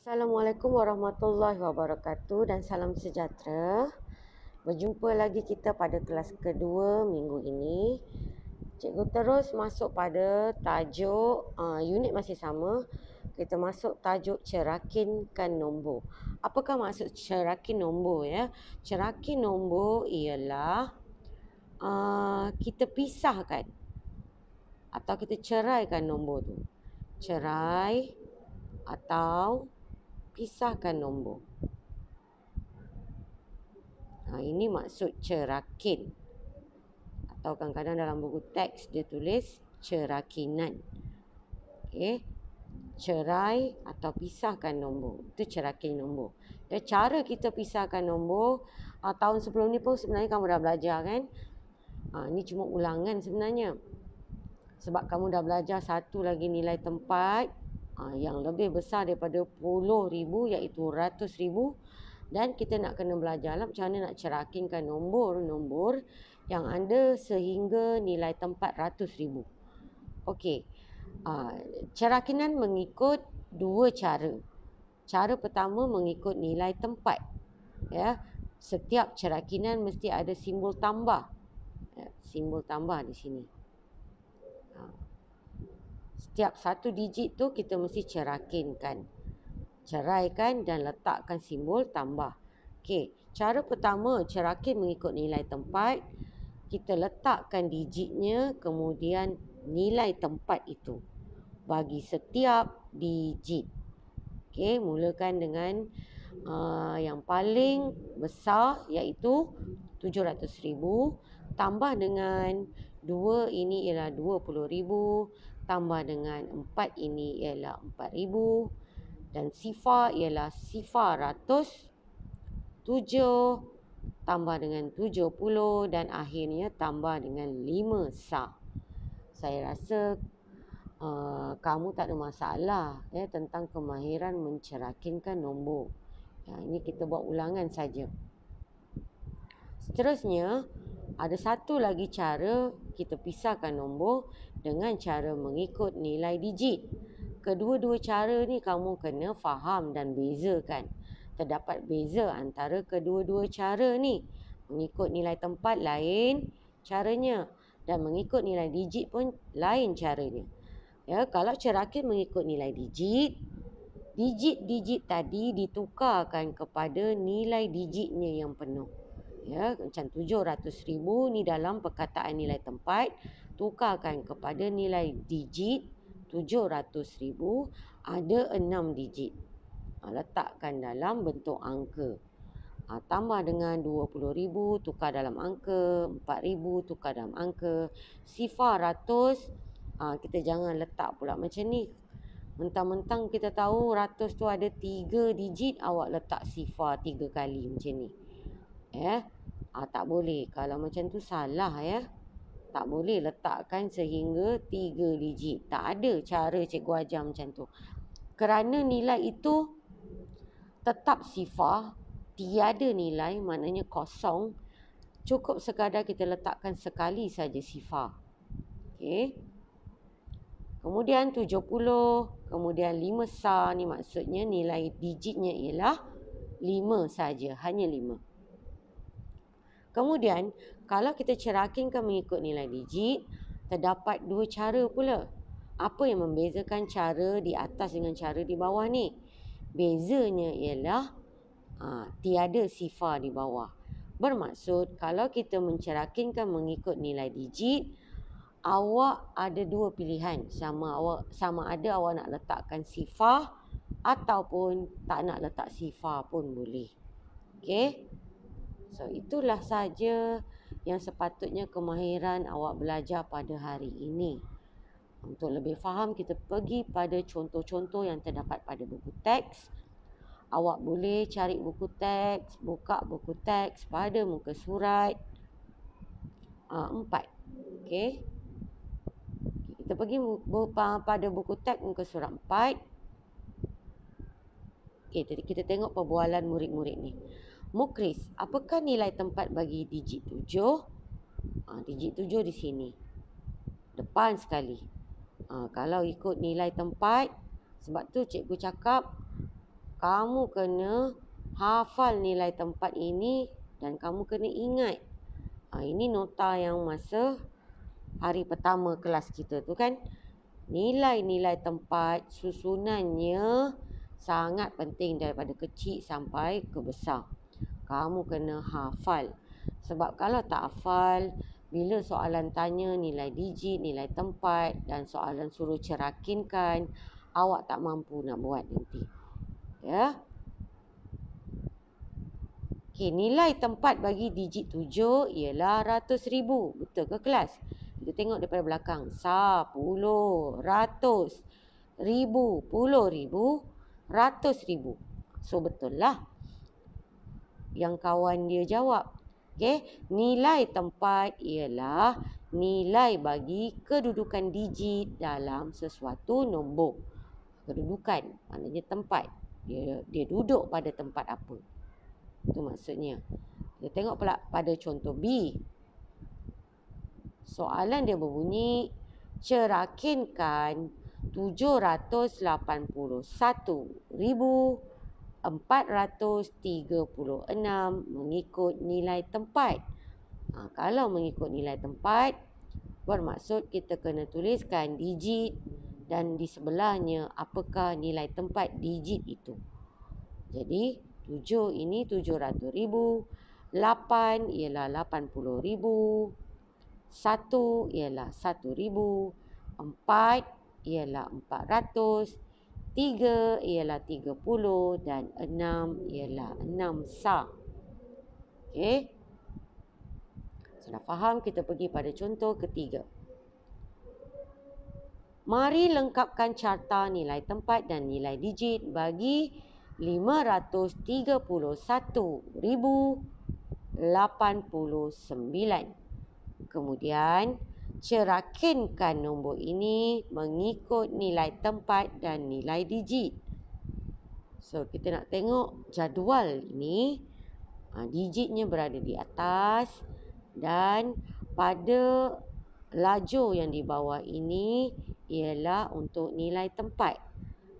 Assalamualaikum warahmatullahi wabarakatuh dan salam sejahtera. Berjumpa lagi kita pada kelas kedua minggu ini. Cikgu terus masuk pada tajuk unit masih sama. Kita masuk tajuk cerakinkan nombor. Apakah maksud cerakin nombor ya? Cerakin nombor ialah kita pisahkan atau kita ceraikan nombor tu. Cerai atau pisahkan nombor. Ini maksud cerakin. Atau kadang-kadang dalam buku teks dia tulis cerakinan. Okey. Cerai atau pisahkan nombor. Itu cerakin nombor. Dan cara kita pisahkan nombor, tahun sebelum ni pun sebenarnya kamu dah belajar kan? Ini cuma ulangan sebenarnya. Sebab kamu dah belajar satu lagi nilai tempat yang lebih besar daripada 10,000 iaitu ratus ribu. Dan kita nak kena belajar lah macam mana nak cerakinkan nombor-nombor yang ada sehingga nilai tempat ratus ribu. Okey. Cerakinan mengikut dua cara. Cara pertama mengikut nilai tempat. Ya. Setiap cerakinan mesti ada simbol tambah. Simbol tambah di sini. Setiap satu digit tu kita mesti cerakinkan. Ceraikan dan letakkan simbol tambah. Okey, cara pertama cerakin mengikut nilai tempat. Kita letakkan digitnya kemudian nilai tempat itu bagi setiap digit. Okey, mulakan dengan yang paling besar iaitu 700,000 tambah dengan 2 ini ialah 20,000 tambah dengan 4 ini ialah 4,000 dan sifar ialah sifar ratus, 7 tambah dengan 70 dan akhirnya tambah dengan 5 sah. Saya rasa kamu tak ada masalah tentang kemahiran mencerakinkan nombor. Ini kita buat ulangan saja. Seterusnya, ada satu lagi cara kita pisahkan nombor dengan cara mengikut nilai digit. Kedua-dua cara ni kamu kena faham dan bezakan. Terdapat beza antara kedua-dua cara ni. Mengikut nilai tempat lain caranya dan mengikut nilai digit pun lain caranya. Ya, kalau cerakin mengikut nilai digit, digit-digit tadi ditukarkan kepada nilai digitnya yang penuh. Ya, macam 700,000 ni dalam perkataan nilai tempat, tukarkan kepada nilai digit 700,000 ada 6 digit. Letakkan dalam bentuk angka. Tambah dengan 20,000 tukar dalam angka, 4,000 tukar dalam angka. Sifar ratus, kita jangan letak pula macam ni. Mentang-mentang kita tahu ratus tu ada 3 digit, awak letak sifar 3 kali macam ni. Tak boleh. Kalau macam tu salah ya. Tak boleh letakkan sehingga 3 digit. Tak ada cara cikgu ajar macam tu. Kerana nilai itu tetap sifar, tiada nilai, maknanya kosong. Cukup sekadar kita letakkan sekali saja sifar. Okey. Kemudian 70, kemudian 5 sah, ni maksudnya nilai digitnya ialah 5 saja, hanya 5. Kemudian, kalau kita cerakinkan mengikut nilai digit, terdapat dua cara pula. Apa yang membezakan cara di atas dengan cara di bawah ni? Bezanya ialah tiada sifar di bawah. Bermaksud, kalau kita mencerakinkan mengikut nilai digit, awak ada dua pilihan. Sama ada awak nak letakkan sifar ataupun tak nak letak sifar pun boleh. Okey? So, itulah saja yang sepatutnya kemahiran awak belajar pada hari ini. Untuk lebih faham, kita pergi pada contoh-contoh yang terdapat pada buku teks. Awak boleh cari buku teks, buka buku teks pada muka surat 4. Okey. Kita pergi pada buku teks muka surat 4. Okey, jadi kita tengok perbualan murid-murid ni. Mukris, apakah nilai tempat bagi digit 7? Digit 7 di sini. Depan sekali. Kalau ikut nilai tempat, sebab tu cikgu cakap kamu kena hafal nilai tempat ini dan kamu kena ingat. Ini nota yang masa hari pertama kelas kita tu kan. Nilai-nilai tempat susunannya sangat penting daripada kecil sampai ke besar. Kamu kena hafal. Sebab kalau tak hafal, bila soalan tanya nilai digit, nilai tempat dan soalan suruh cerakinkan, awak tak mampu nak buat nanti. Ya. Okey, nilai tempat bagi digit 7 ialah ratus ribu. Betul ke kelas? Kita tengok daripada belakang. 10, ratus, ribu, puluh ribu, ratus ribu. So, betul lah yang kawan dia jawab. Okey, nilai tempat ialah nilai bagi kedudukan digit dalam sesuatu nombor. Kedudukan maknanya tempat. Dia duduk pada tempat apa. Itu maksudnya. Kita tengok pula pada contoh B. Soalan dia berbunyi, cerakinkan 781,436 mengikut nilai tempat. Kalau mengikut nilai tempat, bermaksud kita kena tuliskan digit dan di sebelahnya apakah nilai tempat digit itu. Jadi 7 ini 700,000, 8 ialah 80,000, 1 ialah 1,000, 4 ialah 400, 3 ialah 30 dan 6 ialah 6 sah. Okey. Sudah faham? Kita pergi pada contoh ketiga. Mari lengkapkan carta nilai tempat dan nilai digit bagi 531,089. Kemudian, cerakinkan nombor ini mengikut nilai tempat dan nilai digit. So, kita nak tengok jadual ini. Digitnya berada di atas dan pada lajur yang di bawah ini ialah untuk nilai tempat.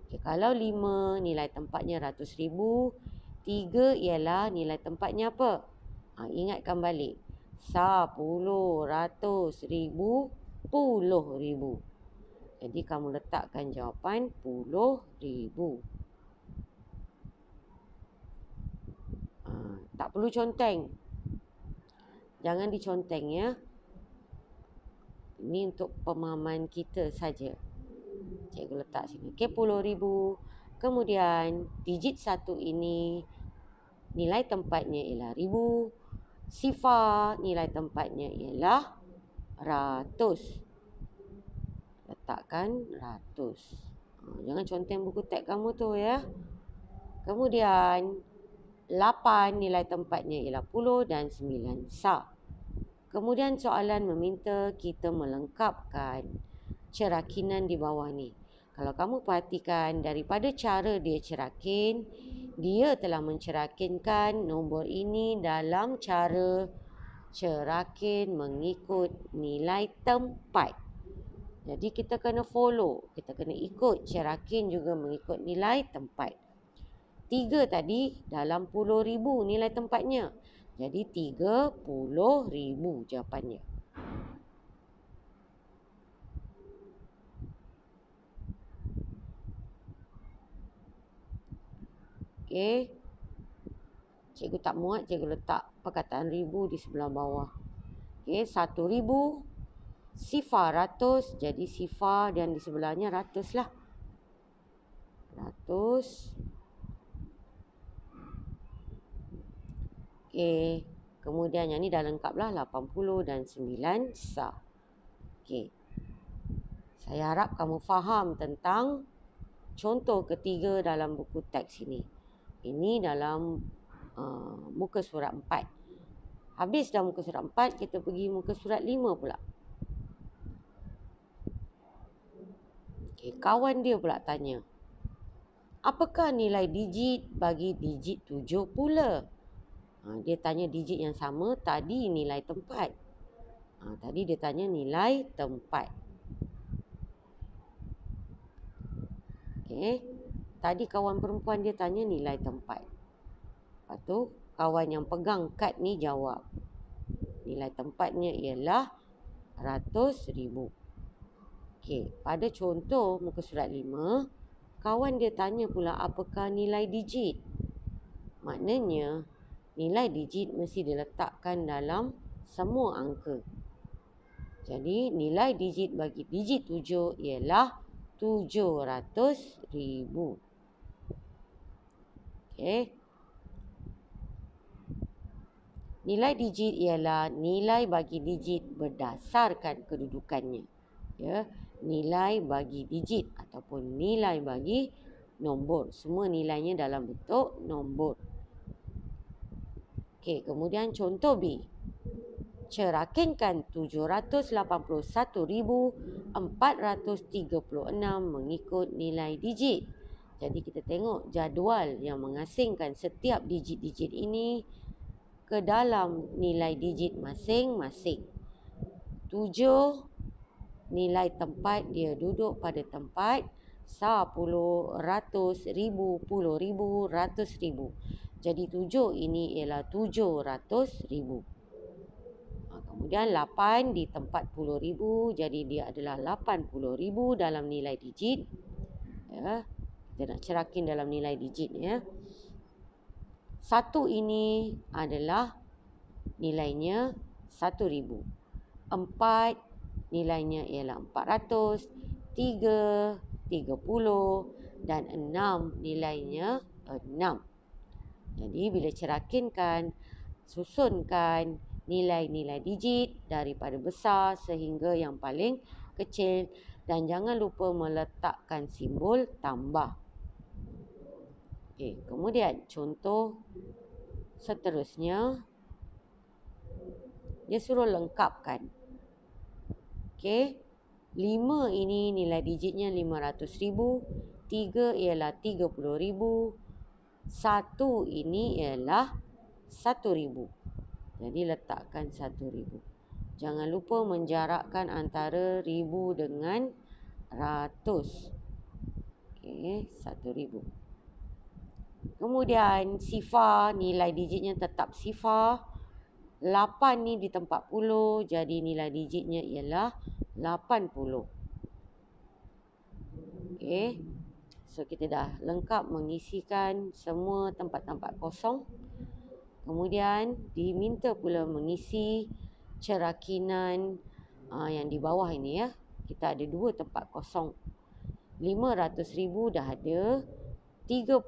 Okay, kalau 5 nilai tempatnya 100,000, 3 ialah nilai tempatnya apa? Ingatkan balik. 10, 100, 1000, puluh ribu. Jadi kamu letakkan jawapan 10,000. Tak perlu conteng. Jangan diconteng ya. Ini untuk pemahaman kita saja. Cikgu letak sini. Okey, 10,000. Kemudian digit 1 ini nilai tempatnya ialah 1000. Sifar nilai tempatnya ialah ratus. Letakkan ratus. Jangan conteng buku teks kamu tu ya. Kemudian 8 nilai tempatnya ialah 10 dan 9 sah. Kemudian soalan meminta kita melengkapkan cerakinan di bawah ni. Kalau kamu perhatikan daripada cara dia cerakin, dia telah mencerakinkan nombor ini dalam cara cerakin mengikut nilai tempat. Jadi kita kena follow, kita kena ikut cerakin juga mengikut nilai tempat. 3 tadi dalam 10,000 nilai tempatnya. Jadi 30,000 jawapannya. Okey. Cikgu tak muat, cikgu letak perkataan ribu di sebelah bawah. Okey, 1,000. Sifar ratus. Jadi sifar dan di sebelahnya ratus lah. Ratus. Okey. Kemudian yang ni dah lengkap lah. 80 dan 9 sah. Okey. Saya harap kamu faham tentang contoh ketiga dalam buku teks ini. Ini dalam muka surat 4. Habis dah muka surat 4, kita pergi muka surat 5 pula. Okay, kawan dia pula tanya, apakah nilai digit bagi digit 7 pula? Dia tanya digit yang sama, tadi nilai tempat. Tadi dia tanya nilai tempat. Okay. tadi kawan perempuan dia tanya nilai tempat. Lepas tu kawan yang pegang kad ni jawab. Nilai tempatnya ialah RM100,000. Okey, pada contoh muka surat 5, kawan dia tanya pula apakah nilai digit. Maknanya nilai digit mesti diletakkan dalam semua angka. Jadi nilai digit bagi digit 7 ialah 700,000. Okey. Nilai digit ialah nilai bagi digit berdasarkan kedudukannya. Ya, nilai bagi digit ataupun nilai bagi nombor. Semua nilainya dalam bentuk nombor. Okey, kemudian contoh B. Cerakinkan 781,436 mengikut nilai digit. Jadi kita tengok jadual yang mengasingkan setiap digit-digit ini ke dalam nilai digit masing-masing. 7 nilai tempat dia duduk pada tempat 10, ratus, ribu, puluh ribu, ratus ribu. Jadi 7 ini ialah 700,000. Kemudian 8 di tempat 10,000, jadi dia adalah 80,000 dalam nilai digit. Ya, kita nak cerakin dalam nilai digit ya. 1 ini adalah nilainya 1,000. 4 nilainya ialah 400. 3, 30 dan 6 nilainya 6. Jadi bila cerakinkan, susunkan nilai-nilai digit daripada besar sehingga yang paling kecil dan jangan lupa meletakkan simbol tambah. Okey, kemudian contoh seterusnya dia suruh lengkapkan. Okey, 5 ini nilai digitnya 500,000, 3 ialah 30,000, 1 ini ialah 1,000. Jadi letakkan 1,000. Jangan lupa menjarakkan antara ribu dengan ratus. Okey, 1,000. Kemudian sifar, nilai digitnya tetap sifar. 8 ni di tempat 10, jadi nilai digitnya ialah 80. Okey. So kita dah lengkap mengisikan semua tempat-tempat kosong. Kemudian diminta pula mengisi cerakinan yang di bawah ini ya. Kita ada 2 tempat kosong. 500,000 dah ada, 30,000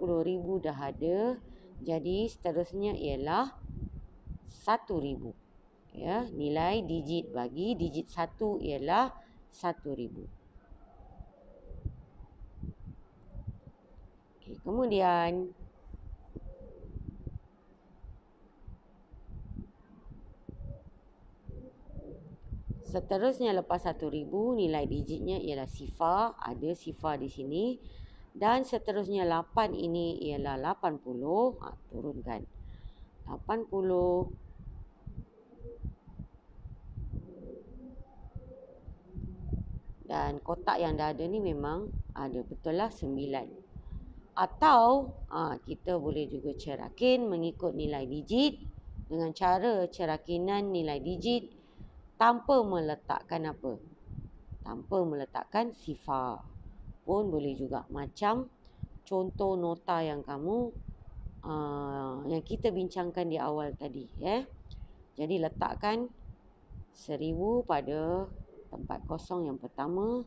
dah ada. Jadi seterusnya ialah 1,000. Ya, nilai digit bagi digit 1 ialah 1,000. Okey, kemudian seterusnya lepas 1,000 nilai digitnya ialah sifar, ada sifar di sini. Dan seterusnya 8 ini ialah 80. Turunkan. 80. Dan kotak yang dah ada ni memang ada, betul lah 9. Atau kita boleh juga cerakin mengikut nilai digit dengan cara cerakinan nilai digit tanpa meletakkan apa? Tanpa meletakkan sifar pun boleh juga. Macam contoh nota yang kamu yang kita bincangkan di awal tadi ya. Jadi letakkan 1,000 pada tempat kosong yang pertama.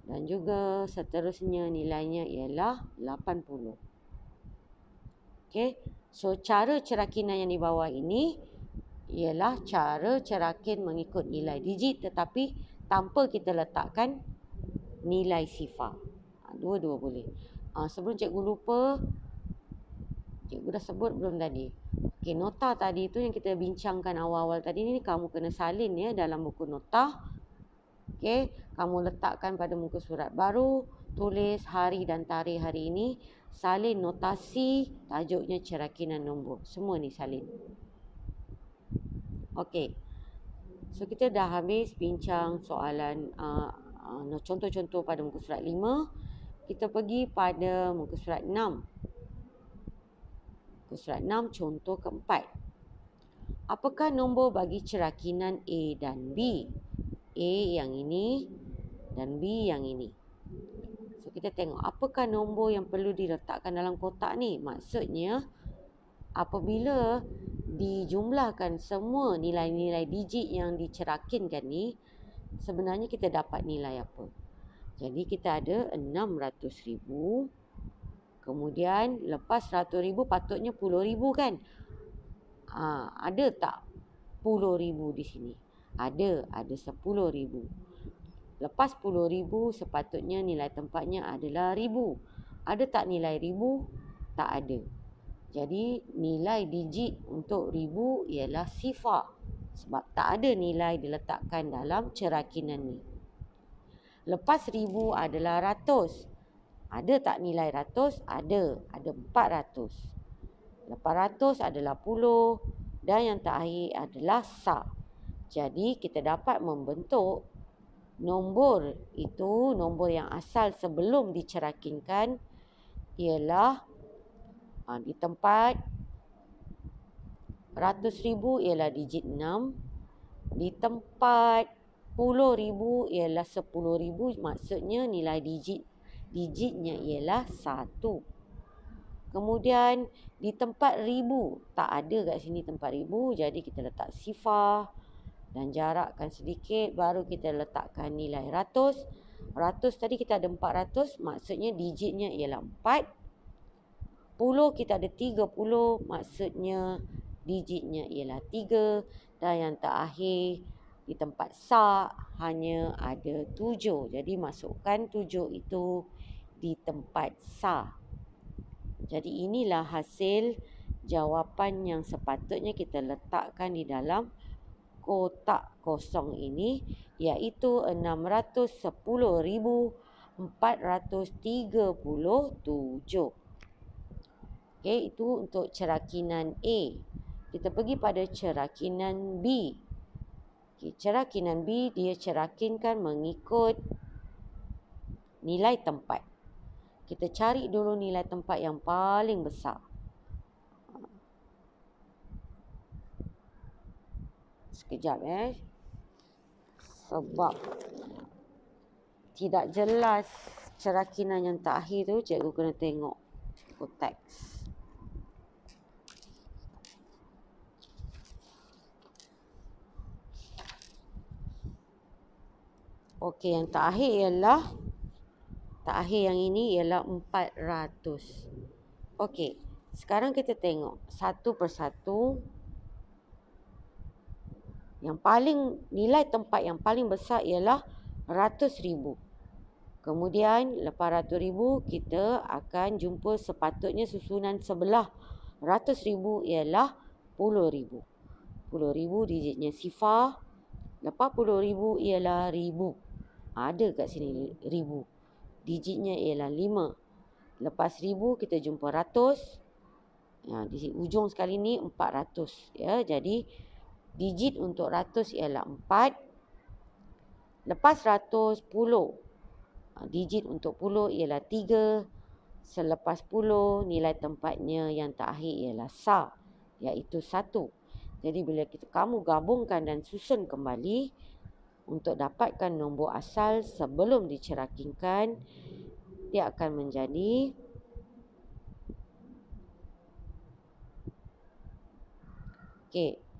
Dan juga seterusnya nilainya ialah 80. Okey. So cara cerakinan yang di bawah ini ialah cara cerakin mengikut nilai digit tetapi tanpa kita letakkan nilai sifar. Dua-dua boleh. Sebelum cikgu lupa, cikgu dah sebut belum tadi? Okey, nota tadi tu yang kita bincangkan awal-awal tadi ni kamu kena salin ya dalam buku nota. Okey, kamu letakkan pada muka surat baru, tulis hari dan tarikh hari ini, salin notasi, tajuknya cerakinan nombor. Semua ni salin. Okey. So kita dah habis bincang soalan contoh-contoh pada muka surat 5. Kita pergi pada muka surat 6. Muka surat 6 contoh keempat. Apakah nombor bagi cerakinan A dan B? A yang ini dan B yang ini. So kita tengok apakah nombor yang perlu diletakkan dalam kotak ni. Maksudnya apabila dijumlahkan semua nilai-nilai digit yang dicerakinkan ni, sebenarnya kita dapat nilai apa? Jadi kita ada 600,000. Kemudian lepas 100,000 patutnya 10,000 kan? Ada tak 10,000 di sini? Ada 10,000. Lepas 10,000 sepatutnya nilai tempatnya adalah 1,000. Ada tak nilai 1,000? Tak ada. Jadi nilai digit untuk 1,000 ialah sifar. Sebab tak ada nilai diletakkan dalam cerakinan ni. Lepas 1,000 adalah ratus. Ada tak nilai ratus? Ada 400. Lepas ratus adalah puluh. Dan yang terakhir adalah sa. Jadi kita dapat membentuk nombor itu, nombor yang asal sebelum dicerakinkan ialah di tempat 100,000 ialah digit 6. Di tempat 10,000 ialah 10,000. Maksudnya nilai digitnya ialah 1. Kemudian di tempat 1,000, tak ada kat sini tempat 1,000. Jadi kita letak sifar dan jarakkan sedikit. Baru kita letakkan nilai ratus. Ratus tadi kita ada 400. Maksudnya digitnya ialah 4. 10 kita ada 30. Maksudnya digitnya ialah 3. Dan yang terakhir di tempat sa hanya ada 7. Jadi masukkan 7 itu di tempat sa. Jadi inilah hasil jawapan yang sepatutnya kita letakkan di dalam kotak kosong ini, iaitu 610,437. Okey, itu untuk cerakinan A. Kita pergi pada cerakinan B. Okey, cerakinan B dia cerakinkan mengikut nilai tempat. Kita cari dulu nilai tempat yang paling besar. Sekejap sebab tidak jelas cerakinan yang terakhir tu, cikgu kena tengok teks. Okey, yang terakhir yang ini ialah 400. Okey, sekarang kita tengok satu persatu. Yang paling nilai tempat yang paling besar ialah 100,000. Kemudian lepas 100,000 kita akan jumpa sepatutnya susunan sebelah 100,000 ialah 10,000. 10,000 digitnya sifar. Lepas 10,000 ialah 1,000. Ada kat sini 1,000. Digitnya ialah 5. Lepas 1,000 kita jumpa ratus. Di ujung sekali ni 400. Jadi digit untuk ratus ialah 4. Lepas 100, 10. Digit untuk 10 ialah 3. Selepas 10, nilai tempatnya yang terakhir ialah sa, iaitu 1. Jadi bila kamu gabungkan dan susun kembali untuk dapatkan nombor asal sebelum dicerakinkan, dia akan menjadi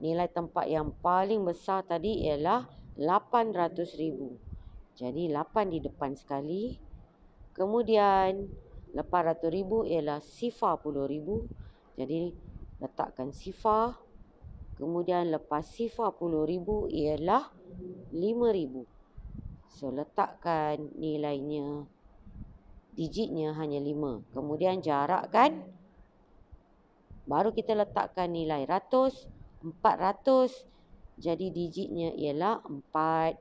nilai tempat yang paling besar tadi ialah 800,000. Jadi 8 di depan sekali. Kemudian lepas 100,000 ialah sifar 10,000. Jadi letakkan sifar. Kemudian lepas sifar 10,000 ialah 5,000. So letakkan nilainya, digitnya hanya 5. Kemudian jarakkan. Baru kita letakkan nilai ratus. 400. Jadi digitnya ialah 4.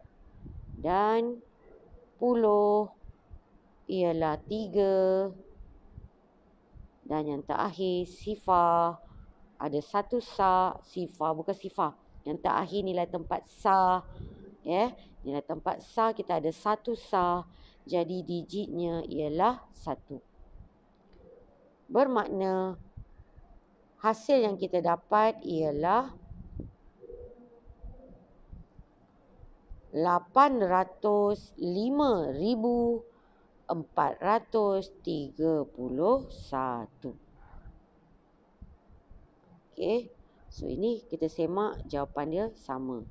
Dan 10 ialah 3. Dan yang terakhir sifar. Ada satu sa, sifar bukan sifar. Yang terakhir nilai tempat sah. Nilai tempat sah kita ada 1 sah. Jadi digitnya ialah 1. Bermakna hasil yang kita dapat ialah 805,431. Okey. So ini kita semak jawapan dia sama.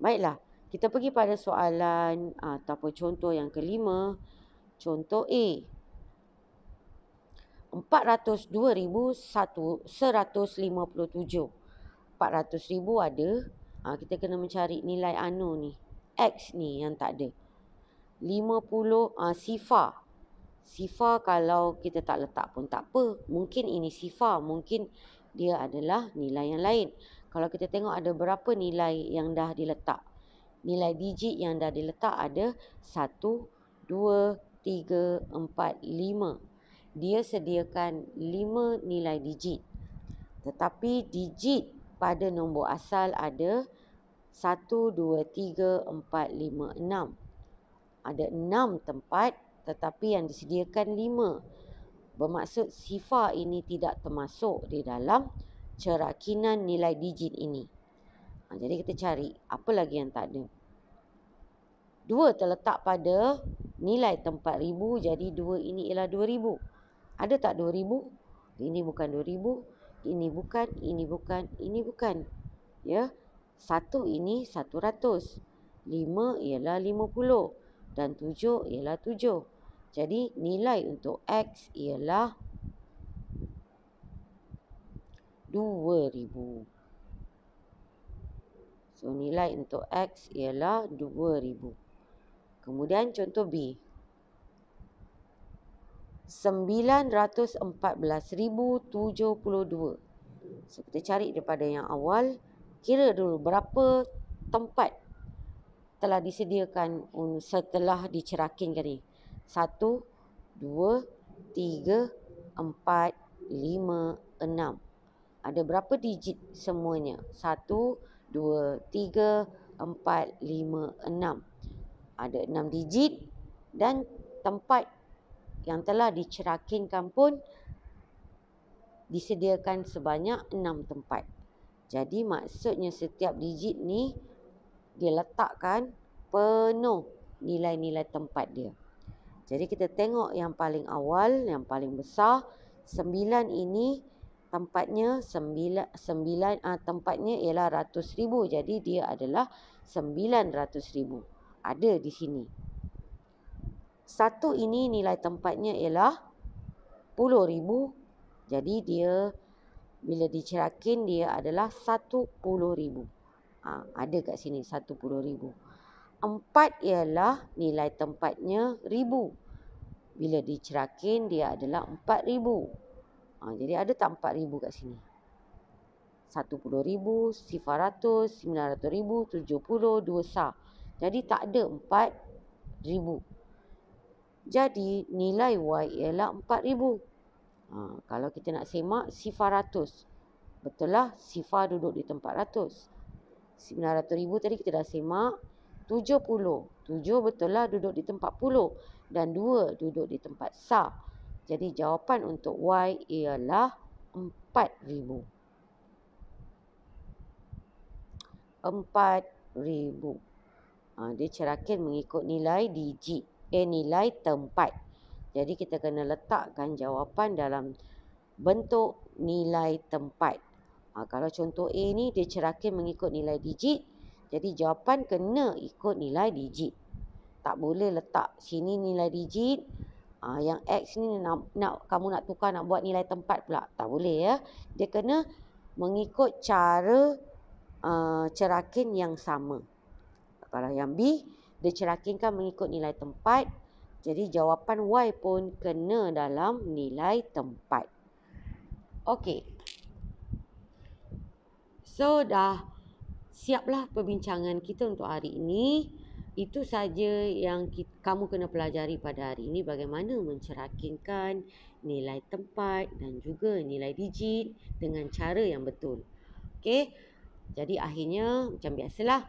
Baiklah, kita pergi pada soalan ataupun contoh yang kelima. Contoh A. 402,157. 400,000 ada. Kita kena mencari nilai ni. X ni yang tak ada. 50 sifar. Sifar kalau kita tak letak pun tak apa. Mungkin ini sifar. Mungkin dia adalah nilai yang lain. Kalau kita tengok ada berapa nilai yang dah diletak. Nilai digit yang dah diletak ada 1, 2, 3, 4, 5. Dia sediakan 5 nilai digit. Tetapi digit pada nombor asal ada 1, 2, 3, 4, 5, 6. Ada 6 tempat tetapi yang disediakan 5. Bermaksud sifar ini tidak termasuk di dalam cerakinan nilai digit ini. Jadi kita cari apa lagi yang tak ada. 2 terletak pada nilai tempat ribu, jadi 2 ini ialah 2000. Ada tak 2000? Ini bukan 2000, ini bukan, ini bukan, ini bukan. Ya. 1 ini 100. 5 ialah 50 dan 7 ialah 7. Jadi nilai untuk X ialah 2000. So nilai untuk X ialah 2000. Kemudian contoh B. 914,072. So kita cari daripada yang awal. Kira dulu berapa tempat telah disediakan setelah dicerakinkan ni. 1, 2, 3, 4, 5, 6. Ada berapa digit semuanya? 1, 2, 3, 4, 5, 6. Ada 6 digit dan tempat yang telah dicerakinkan pun disediakan sebanyak 6 tempat. Jadi maksudnya setiap digit ni dia letakkan penuh nilai-nilai tempat dia. Jadi kita tengok yang paling awal, yang paling besar, 9 ini tempatnya tempatnya ialah 100,000. Jadi dia adalah 900,000. Ada di sini. 1 ini nilai tempatnya ialah 10,000. Jadi dia bila dicerakin dia adalah 10,000. Ada kat sini 10,000. 4 ialah nilai tempatnya 1000. Bila dicerakin dia adalah 4,000. Jadi ada tak 4,000 kat sini? 10,000, 100, 900,000, 70, 2 sah. Jadi tak ada 4,000. Jadi nilai Y ialah 4,000. Kalau kita nak semak sifar ratus. Betul lah, sifar duduk di tempat ratus. 900,000 tadi kita dah semak. 70. 7 betul lah duduk di tempat puluh. Dan 2 duduk di tempat sah. Jadi jawapan untuk Y ialah 4,000. 4,000. Dia cerakin mengikut nilai digit. Nilai tempat. Jadi kita kena letakkan jawapan dalam bentuk nilai tempat. Kalau contoh A ni dia cerakin mengikut nilai digit. Jadi jawapan kena ikut nilai digit. Tak boleh letak sini nilai digit. Yang X ni kamu nak tukar nak buat nilai tempat pula. Tak boleh ya. Dia kena mengikut cara cerakin yang sama. Kalau yang B dia cerakinkan mengikut nilai tempat. Jadi jawapan Y pun kena dalam nilai tempat. Okey. So dah siaplah perbincangan kita untuk hari ini. Itu saja yang kamu kena pelajari pada hari ini. Bagaimana mencerakinkan nilai tempat dan juga nilai digit dengan cara yang betul. Okey. Jadi akhirnya macam biasalah.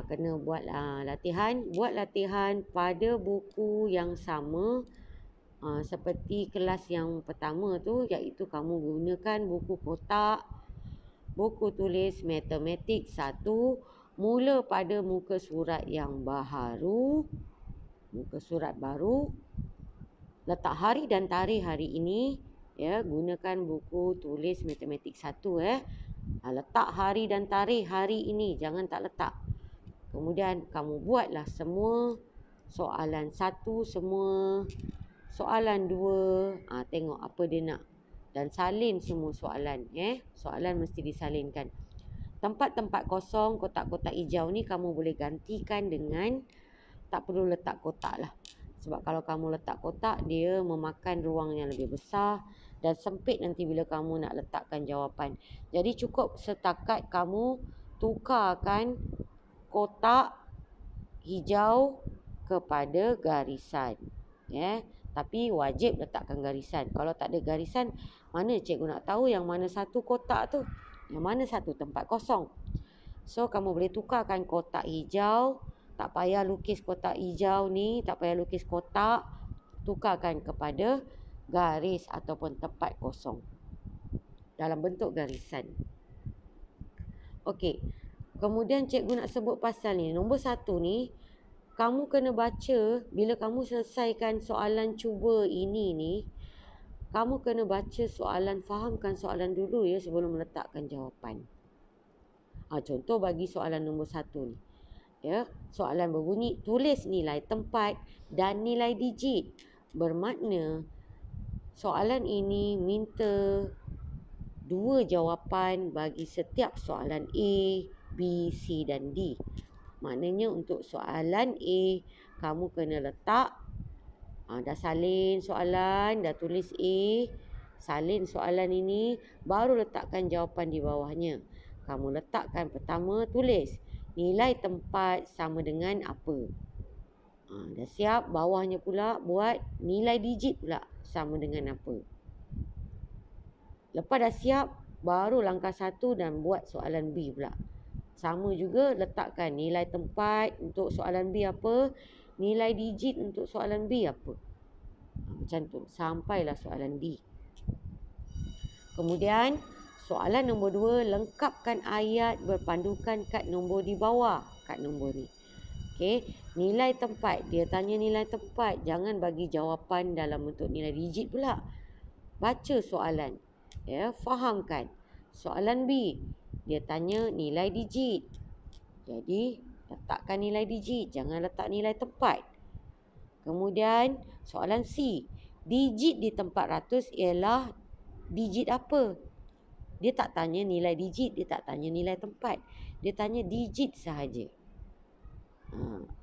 Kena buat latihan. Buat latihan pada buku yang sama seperti kelas yang pertama tu, iaitu kamu gunakan buku kotak, buku tulis matematik 1, mula pada muka surat yang baharu, muka surat baru, letak hari dan tarikh hari ini, ya, gunakan buku tulis matematik 1, letak hari dan tarikh hari ini, jangan tak letak. Kemudian kamu buatlah semua soalan 1, semua soalan 2, tengok apa dia nak, dan salin semua soalan, soalan mesti disalinkan. Tempat-tempat kosong, kotak-kotak hijau ni kamu boleh gantikan dengan, tak perlu letak kotak lah. Sebab kalau kamu letak kotak, dia memakan ruang yang lebih besar dan sempit nanti bila kamu nak letakkan jawapan. Jadi cukup setakat kamu tukarkan kotak hijau kepada garisan. Tapi wajib letakkan garisan. Kalau tak ada garisan, mana cikgu nak tahu yang mana satu kotak tu, yang mana satu tempat kosong. So kamu boleh tukarkan kotak hijau. Tak payah lukis kotak hijau ni, tak payah lukis kotak, tukarkan kepada garis ataupun tempat kosong dalam bentuk garisan. Okey. Kemudian cikgu nak sebut pasal ni. Nombor 1 ni, kamu kena baca, bila kamu selesaikan soalan cuba ini ni, kamu kena baca soalan, fahamkan soalan dulu ya sebelum meletakkan jawapan. Contoh bagi soalan nombor 1 ni. Ya, soalan berbunyi, tulis nilai tempat dan nilai digit. Bermakna soalan ini minta 2 jawapan bagi setiap soalan A, B, C dan D. Maknanya untuk soalan A, kamu kena letak, dah salin soalan, dah tulis A, salin soalan ini, baru letakkan jawapan di bawahnya. Kamu letakkan pertama, tulis nilai tempat sama dengan apa. Dah siap, bawahnya pula buat nilai digit pula sama dengan apa. Lepas dah siap, baru langkah 1 dan buat soalan B pula. Sama juga, letakkan nilai tempat untuk soalan B apa, nilai digit untuk soalan B apa. Macam tu, sampailah soalan D. Kemudian, soalan nombor 2, lengkapkan ayat berpandukan kad nombor di bawah, kad nombor ni. Okey, nilai tempat, dia tanya nilai tempat, jangan bagi jawapan dalam bentuk nilai digit pula. Baca soalan, fahamkan. Soalan B, dia tanya nilai digit. Jadi, letakkan nilai digit, jangan letak nilai tempat. Kemudian, soalan C, digit di tempat ratus ialah digit apa? Dia tak tanya nilai digit, dia tak tanya nilai tempat. Dia tanya digit sahaja.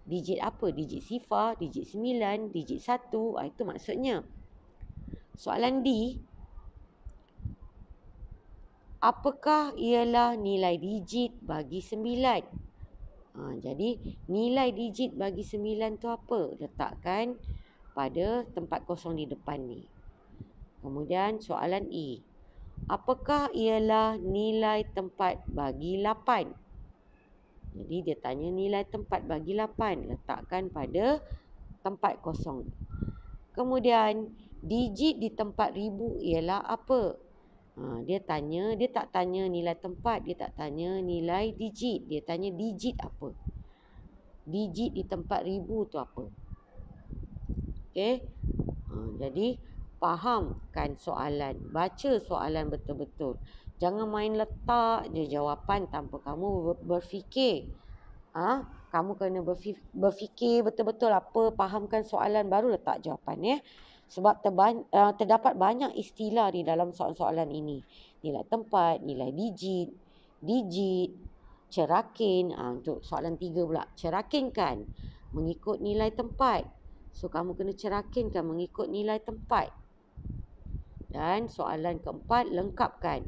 Digit apa? Digit sifar, digit 9, digit 1. Itu maksudnya. Soalan D, apakah ialah nilai digit bagi 9? Jadi, nilai digit bagi 9 tu apa? Letakkan pada tempat kosong di depan ni. Kemudian, soalan E, apakah ialah nilai tempat bagi 8? Jadi, dia tanya nilai tempat bagi 8. Letakkan pada tempat kosong. Kemudian, digit di tempat ribu ialah apa? Dia tak tanya nilai tempat, dia tak tanya nilai digit. Dia tanya digit apa? Digit di tempat ribu tu apa? Okey. Jadi, fahamkan soalan. Baca soalan betul-betul. Jangan main letak je jawapan tanpa kamu berfikir. Kamu kena berfikir betul-betul apa, fahamkan soalan, baru letak jawapan, Sebab terdapat banyak istilah di dalam soalan-soalan ini. Nilai tempat, nilai digit, cerakin. Untuk soalan 3 pula. Cerakinkan mengikut nilai tempat. So, kamu kena cerakinkan mengikut nilai tempat. Dan soalan keempat, lengkapkan.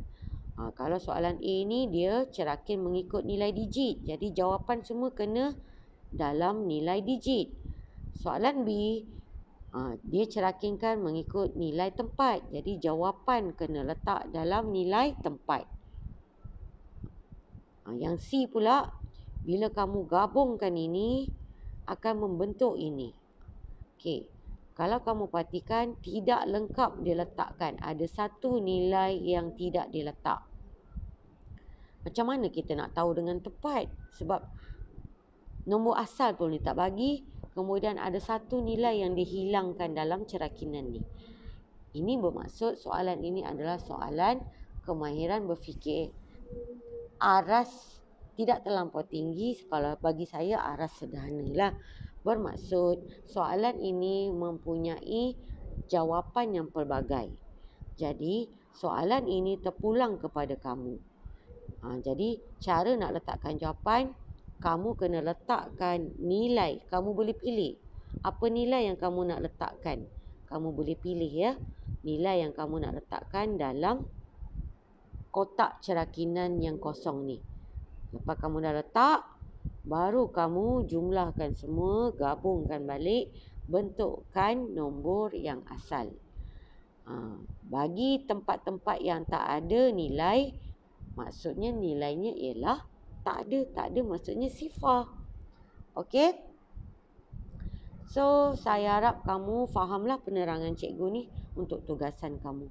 Kalau soalan A ni, dia cerakin mengikut nilai digit. Jadi, jawapan semua kena dalam nilai digit. Soalan B, dia cerakinkan mengikut nilai tempat. Jadi, jawapan kena letak dalam nilai tempat. Yang C pula, bila kamu gabungkan ini, akan membentuk ini. Okey. Kalau kamu perhatikan, tidak lengkap diletakkan. Ada satu nilai yang tidak diletak. Macam mana kita nak tahu dengan tepat? Sebab nombor asal pun dia tak bagi. Kemudian ada satu nilai yang dihilangkan dalam cerakinan ni. Ini bermaksud soalan ini adalah soalan kemahiran berfikir. Aras tidak terlampau tinggi. Kalau bagi saya aras sederhana lah. Bermaksud soalan ini mempunyai jawapan yang pelbagai. Jadi soalan ini terpulang kepada kamu. Jadi cara nak letakkan jawapan, kamu kena letakkan nilai. Kamu boleh pilih apa nilai yang kamu nak letakkan. Kamu boleh pilih ya, nilai yang kamu nak letakkan dalam kotak cerakinan yang kosong ni. Lepas kamu dah letak, baru kamu jumlahkan semua, gabungkan balik, bentukkan nombor yang asal. Bagi tempat-tempat yang tak ada nilai, maksudnya nilainya ialah tak ada. Tak ada maksudnya sifar. Okey? So, saya harap kamu fahamlah penerangan cikgu ni untuk tugasan kamu.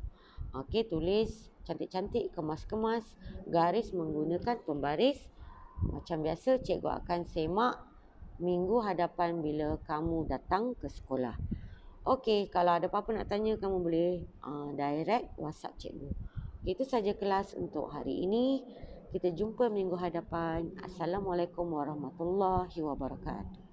Okey, tulis cantik-cantik, kemas-kemas, garis menggunakan pembaris. Macam biasa, cikgu akan semak minggu hadapan bila kamu datang ke sekolah. Okey, kalau ada apa-apa nak tanya, kamu boleh direct WhatsApp cikgu. Itu saja kelas untuk hari ini. Kita jumpa minggu hadapan. Assalamualaikum warahmatullahi wabarakatuh.